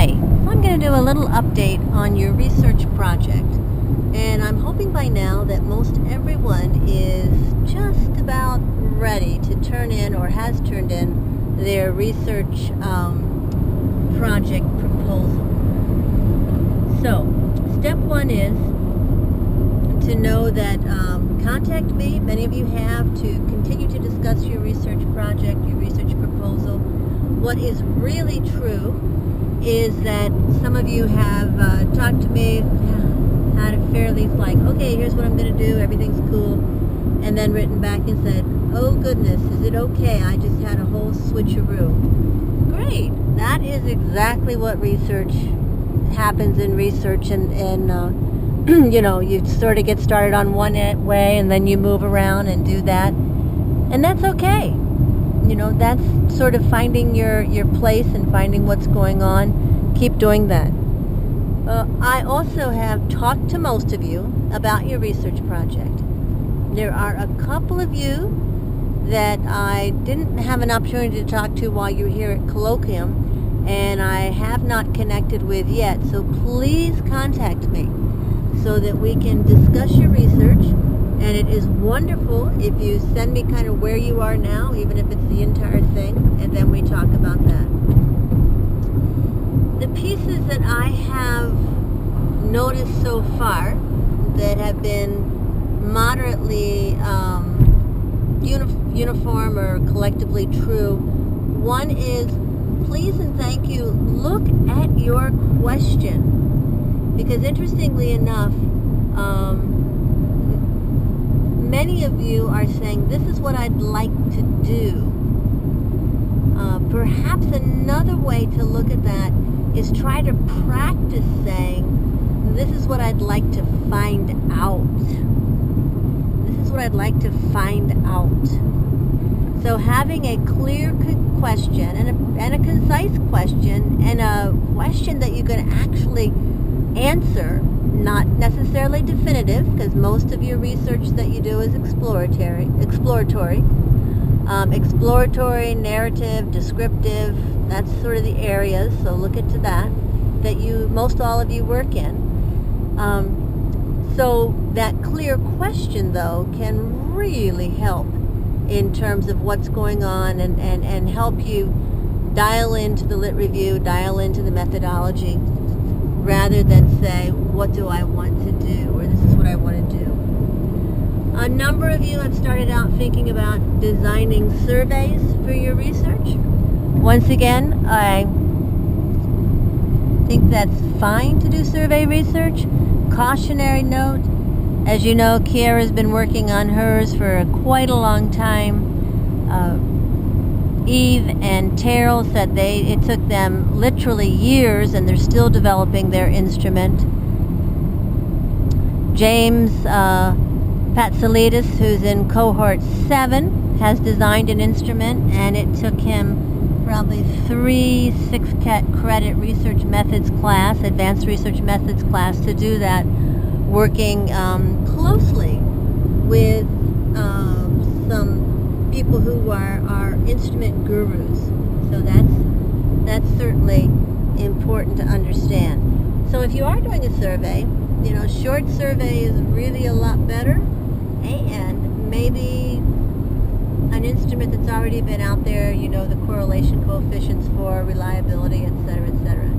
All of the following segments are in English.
Hi, I'm going to do a little update on your research project, and I'm hoping by now that most everyone is just about ready to turn in or has turned in their research project proposal. So, step one is to know that contact me, many of you have, to continue to discuss your research project, your research proposal. What is really true is that some of you have talked to me, had a fairly okay, here's what I'm going to do, everything's cool, and then written back and said, oh goodness, is it okay? I just had a whole switcheroo. Great. That is exactly what research happens in research, and you know, you sort of get started on one way and then you move around and do that, and that's okay. You know, that's sort of finding your place and finding what's going on. Keep doing that. I also have talked to most of you about your research project. There are a couple of you that I didn't have an opportunity to talk to while you were here at Colloquium, and I have not connected with yet, so please contact me so that we can discuss your research. And it is wonderful if you send me kind of where you are now, even if it's the entire thing, and then we talk about that. The pieces that I have noticed so far that have been moderately uniform or collectively true, one is, please and thank you, look at your question. Because interestingly enough, many of you are saying, this is what I'd like to do. Perhaps another way to look at that is try to practice saying, this is what I'd like to find out. This is what I'd like to find out. So having a clear question and a concise question, and a question that you can actually answer, not necessarily definitive, because most of your research that you do is exploratory, narrative, descriptive. That's sort of the areas, so look into that most all of you work in. So that clear question, though, can really help in terms of what's going on, and help you dial into the lit review, dial into the methodology, rather than say, what do I want to do, or this is what I want to do. A number of you have started out thinking about designing surveys for your research. Once again, I think that's fine to do survey research. Cautionary note, as you know, Kiara has been working on hers for quite a long time. Eve and Terrell said it took them literally years, and they're still developing their instrument. James Patsalidis, who's in cohort 7, has designed an instrument, and it took him probably 3 6-credit research methods class, advanced research methods class, to do that, working closely with some people who are instrument gurus. So that's certainly important to understand. So if you are doing a survey, you know, short survey is really a lot better, and maybe an instrument that's already been out there, you know, the correlation coefficients for reliability, etc., etc.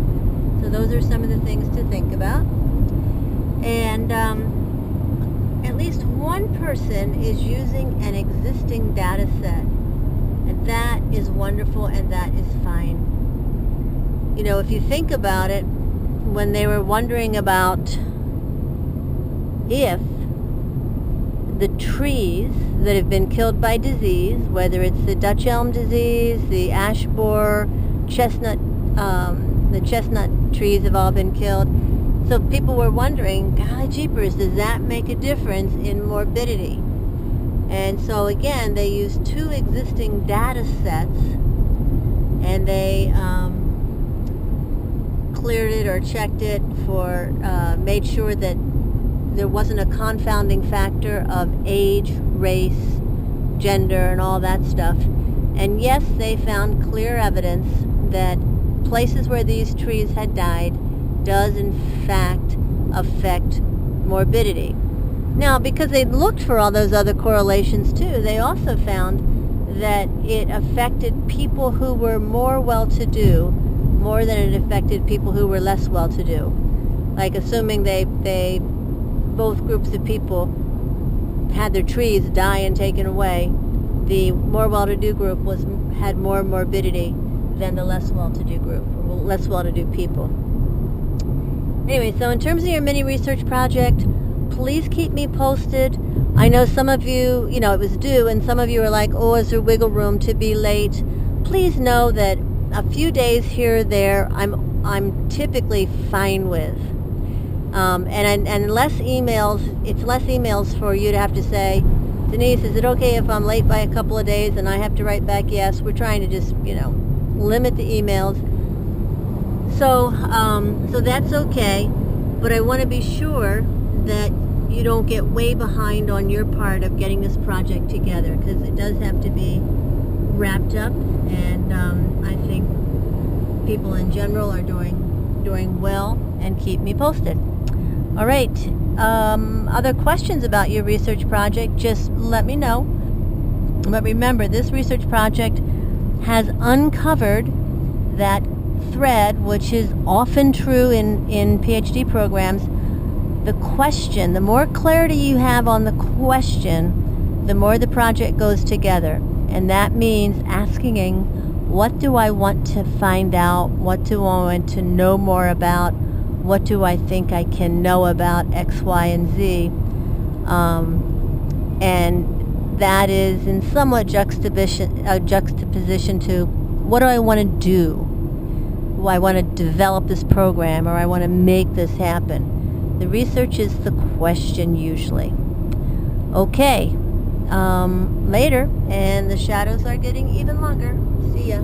So those are some of the things to think about. And at least one person is using an existing data set, and that is wonderful, and that is fine. You know, if you think about it, when they were wondering about if the trees that have been killed by disease, whether it's the Dutch elm disease, the ash borer, chestnut, the chestnut trees have all been killed. So people were wondering, golly jeepers, does that make a difference in morbidity? And so again, they used 2 existing data sets, and they cleared it or checked it for, made sure that there wasn't a confounding factor of age, race, gender, and all that stuff. And yes, they found clear evidence that places where these trees had died does in fact affect morbidity. Now, because they looked for all those other correlations too, they also found that it affected people who were more well-to-do more than it affected people who were less well-to-do. Like, assuming both groups of people had their trees die and taken away, the more well-to-do group had more morbidity than the less well-to-do group, or less well-to-do people. Anyway, so in terms of your mini research project, please keep me posted. I know some of you, it was due, and some of you are like, oh, is there wiggle room to be late? Please know that a few days here or there, I'm typically fine with. And less emails, it's less emails for you to have to say, Denise, is it okay if I'm late by a couple of days? And I have to write back, yes. We're trying to just, limit the emails. So that's okay. But I want to be sure that you don't get way behind on your part of getting this project together, because it does have to be wrapped up, and I think people in general are doing well, and keep me posted. All right. Other questions about your research project, just let me know. But remember, this research project has uncovered that thread, which is often true in PhD programs. The question, the more clarity you have on the question, the more the project goes together. And that means asking, what do I want to find out? What do I want to know more about? What do I think I can know about X, Y, and Z? And that is in somewhat juxtaposition to, what do I want to do? Do I want to develop this program, or I want to make this happen? The research is the question usually. Okay, later, and the shadows are getting even longer. See ya.